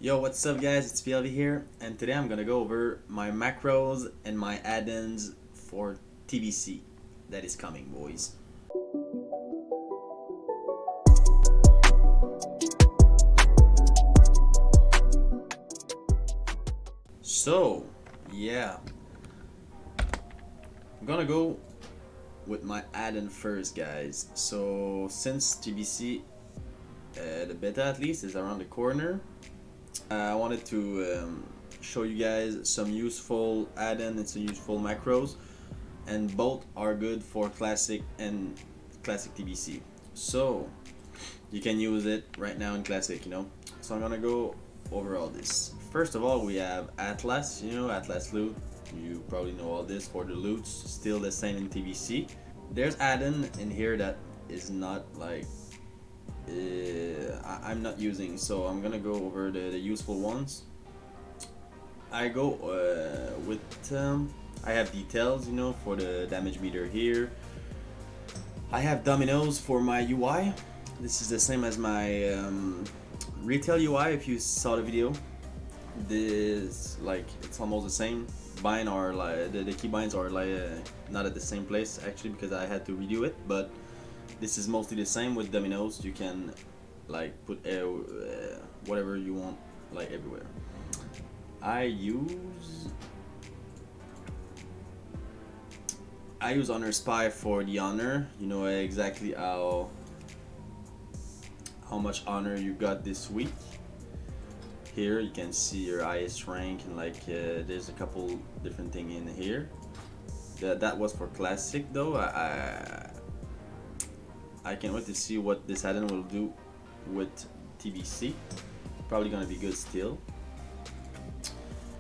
Yo, what's up guys, it's PLV here, and today I'm gonna go over my macros and my add-ins for TBC that is coming, boys. So, yeah, I'm gonna go with my add-in first, guys. So, since TBC, the beta at least, is around the corner, I wanted to show you guys some useful add-in and some useful macros, and both are good for classic and classic TBC. So you can use it right now in classic, So I'm gonna go over all this. First of all, we have Atlas, Atlas loot. You probably know all this for the loots, still the same in TBC. There's add-in in here that is not like I'm not using, so I'm gonna go over the useful ones. I go with I have details, for the damage meter here. I have dominoes for my UI. This is the same as my retail UI. If you saw the video, this it's almost the same. Bind are like the key binds are not at the same place actually, because I had to redo it, but this is mostly the same with dominoes. You can put whatever you want everywhere. I use Honor Spy for the honor. You know exactly how much honor you got this week. Here you can see your highest rank, and there's a couple different things in here. That was for classic though. I can't wait to see what this add-in will do with TBC. Probably gonna be good still.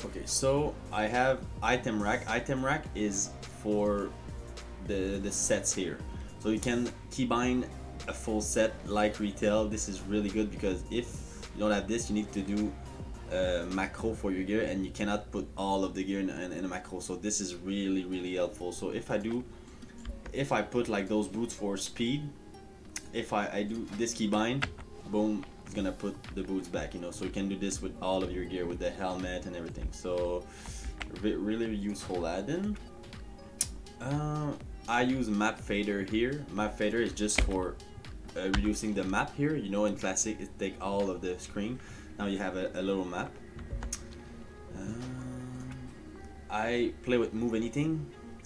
Okay, so I have item rack. Item rack is for the sets here. So you can keybind a full set like retail. This is really good because if you don't have this, you need to do macro for your gear, and you cannot put all of the gear in a macro. So this is really helpful. So if I put those boots for speed, if I do this keybind, boom, it's gonna put the boots back, So you can do this with all of your gear, with the helmet and everything. So really useful add-in. I use map fader here. Map fader is just for reducing the map here. In classic it take all of the screen. Now you have a little map. I play with move anything.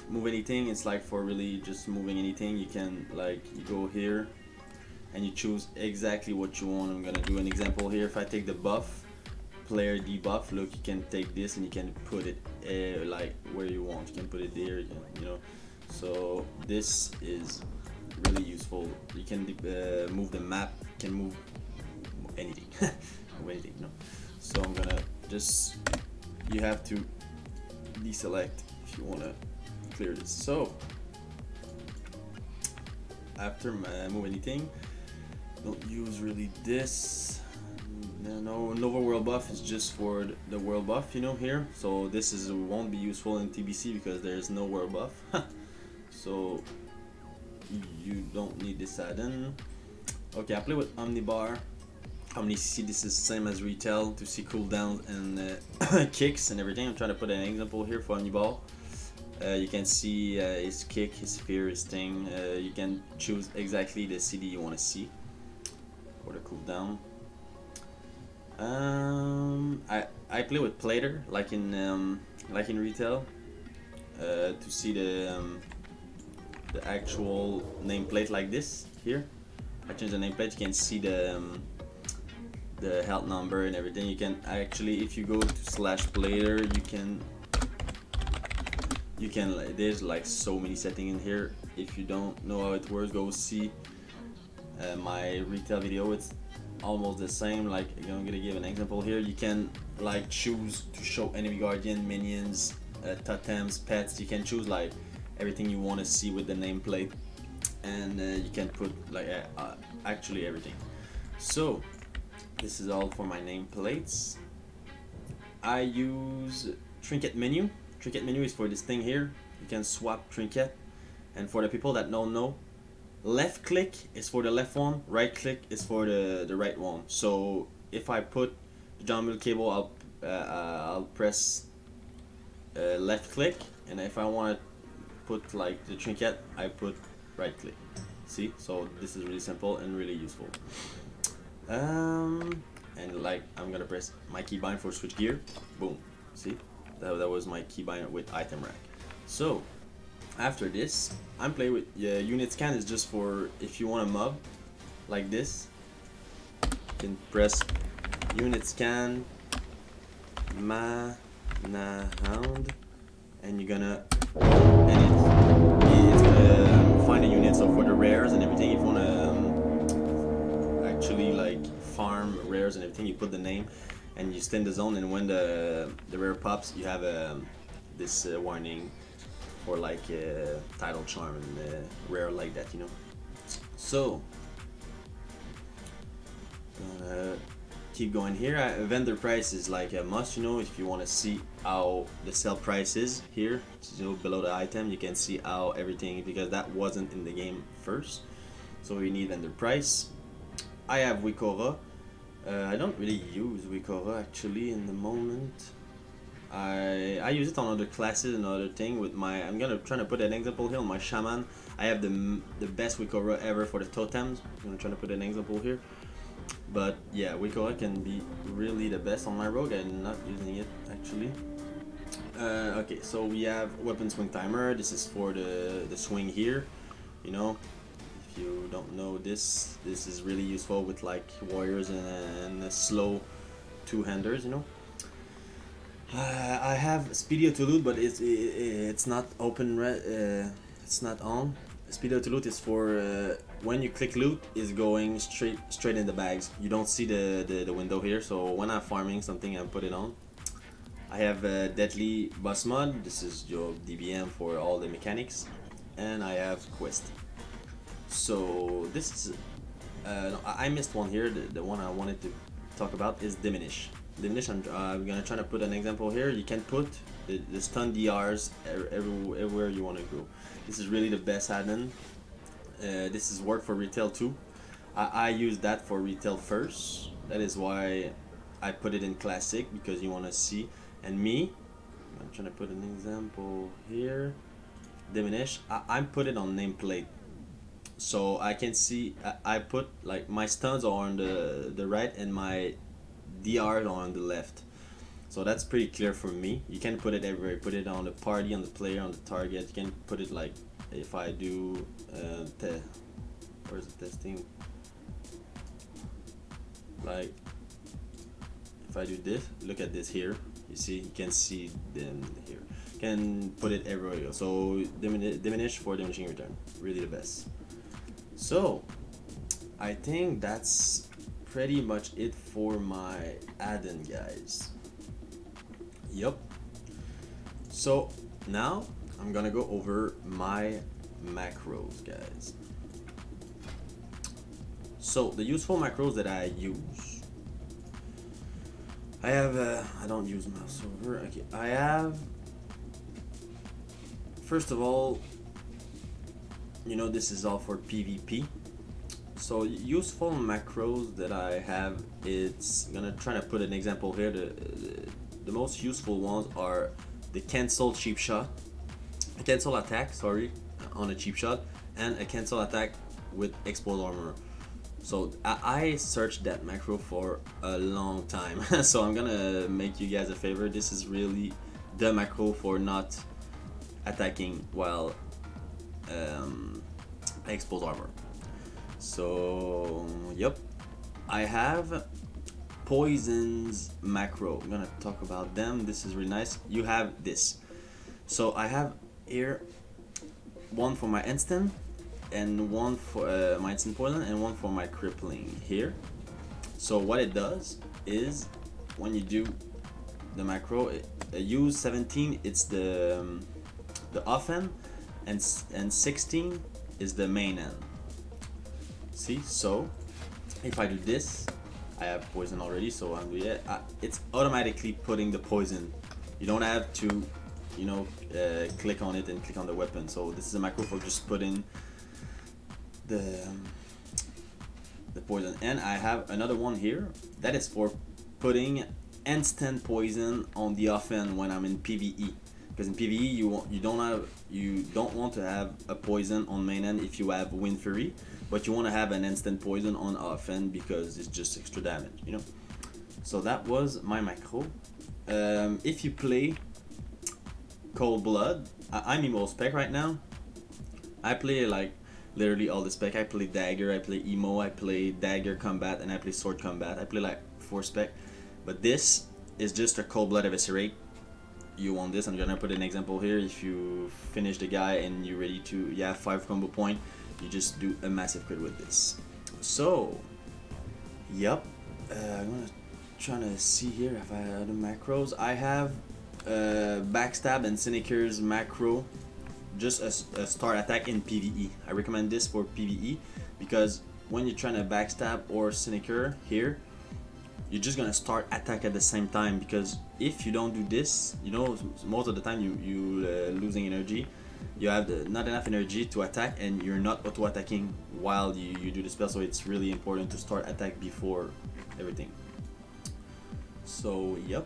Move anything, it's for really just moving anything. You can you go here and you choose exactly what you want. I'm gonna do an example here. If I take the buff, player debuff, look, you can take this and you can put it where you want. You can put it there, So this is really useful. You can move the map, you can move anything. Move anything, So I'm gonna you have to deselect if you wanna clear this. So after move anything, don't use really this. No Nova World buff is just for the world buff, here. So this won't be useful in TBC because there's no world buff. So you don't need this add-in. Okay, I play with Omnibar. OmniCC, this is the same as retail to see cooldowns and kicks and everything. I'm trying to put an example here for Omnibar. You can see his kick, his spear, his thing. You can choose exactly the CD you want to see for the cooldown. I play with plater like in retail to see the actual nameplate like this here. I change the nameplate. You can see the health number and everything. You can actually, if you go to /plater, you can there's so many settings in here. If you don't know how it works, go see my retail video. It's almost the same. I'm gonna give an example here. You can choose to show enemy guardian, minions, totems, pets. You can choose everything you want to see with the nameplate, and you can put actually everything. So this is all for my nameplates. I use Trinket Menu. Trinket Menu is for this thing here. You can swap trinket, and for the people that don't know, left click is for the left one, right click is for the right one. So if I put John Mill cable, I'll press left click, and if I want to put like the trinket, I put right click. See, so this is really simple and really useful. And like I'm gonna press my keybind for switch gear. Boom. See, that was my keybind with item rack. So after this, I'm playing with unit scan is just for if you want a mob like this. You can press unit scan mana hound, and you're gonna it's gonna find a unit. So for the rares and everything, if you wanna actually like farm rares and everything, you put the name and you stay in the zone, and when the rare pops, you have this warning for like title charm and rare like that, you know. So keep going here. Vendor price is like a must, you know. If you want to see how the sell price is here, you know, below the item, you can see how everything, because that wasn't in the game first. So we need vendor price. I have Wikora. I don't really use Wikora actually in the moment. I use it on other classes and other thing with my. I'm gonna try to put an example here on my shaman. I have the best Wikora ever for the totems. I'm gonna try to put an example here. But yeah, Wikora can be really the best on my rogue. I'm not using it actually. Okay, so we have weapon swing timer. This is for the swing here. You know, if you don't know this is really useful with like warriors and slow two-handers. You know. I have speedy to loot, but it's not open. It's not on. Speed to loot is for when you click loot, is going straight in the bags. You don't see the window here, so when I'm farming something, I put it on. I have Deadly Boss Mod. This is your DBM for all the mechanics, and I have Quest. So this is no, I missed one here. The one I wanted to talk about is Diminish. Diminish. I'm gonna try to put an example here. You can put the stun DRs everywhere you want to go. This is really the best add-on. This is work for retail too. I use that for retail first. That is why I put it in classic, because you want to see. And me, I'm trying to put an example here. Diminish. I put it on nameplate, so I can see. I put like my stuns are on the right and my DR are on the left. So that's pretty clear for me. You can put it everywhere. Put it on the party, on the player, on the target. You can put it like if I do where's the testing? Like if I do this, look at this here. You see, you can see them here. You can put it everywhere. So diminish for diminishing return. Really the best. So I think that's pretty much it for my add-on, guys. Yep. So now I'm gonna go over my macros, guys. So the useful macros that I use, I have I don't use mouse over. Okay, I have, first of all, you know, this is all for PvP. So useful macros that I have, it's gonna try to put an example here. The most useful ones are the cancel cheap shot, a cancel attack, sorry, on a cheap shot, and a cancel attack with exposed armor. So I searched that macro for a long time. So I'm gonna make you guys a favor. This is really the macro for not attacking while exposed armor. So yep, I have poisons macro. I'm gonna talk about them. This is really nice. You have this. So I have here one for my instant, and one for my instant poison, and one for my crippling here. So what it does is when you do the macro, use 17, it's the off end, and 16 is the main end. See, so if I do this, I have poison already, so I'm doing it. It's automatically putting the poison. You don't have to, you know, click on it and click on the weapon. So this is a macro for just putting the poison. And I have another one here that is for putting instant poison on the offhand when I'm in PvE. Because in PvE you don't want to have a poison on main end if you have Wind Fury, but you want to have an instant poison on offhand because it's just extra damage, you know. So that was my macro. If you play Cold Blood, I'm emo spec right now. I play like literally all the spec. I play dagger, I play emo, I play dagger combat, and I play sword combat. I play like 4 spec, but this is just a Cold Blood Eviscerate. You want this? I'm gonna put an example here. If you finish the guy and you're ready to, you have 5 combo point, you just do a massive crit with this. So, yep. I'm gonna try to see here if I have the macros. I have Backstab and Cynicer's macro, just a start attack in PvE. I recommend this for PvE because when you're trying to backstab or Cynicer here, you're just gonna start attack at the same time, because if you don't do this, you know, most of the time you losing energy. You have not enough energy to attack, and you're not auto attacking while you do the spell. So it's really important to start attack before everything. So yep.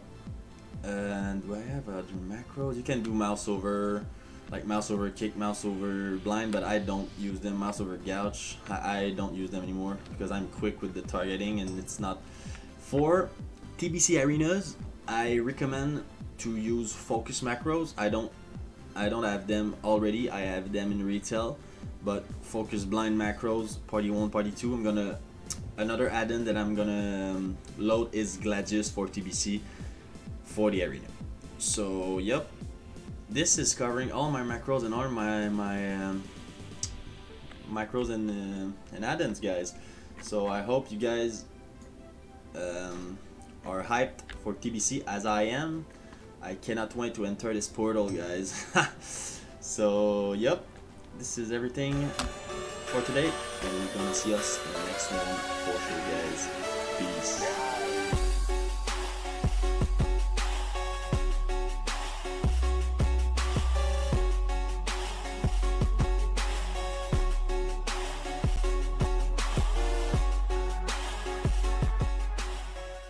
And do I have other macros? You can do mouse over, like mouse over kick, mouse over blind, but I don't use them. Mouse over gouge, I don't use them anymore because I'm quick with the targeting, and it's not. For TBC arenas, I recommend to use focus macros. I don't have them already. I have them in retail, but focus blind macros, party 1, party 2. Another add-in that I'm gonna load is Gladius for TBC for the arena. So yep, this is covering all my macros and all my macros and add-ins, guys. So I hope you guys are hyped for TBC as I am. I cannot wait to enter this portal, guys. So yep, this is everything for today, and you're gonna see us in the next one for sure, guys. Peace.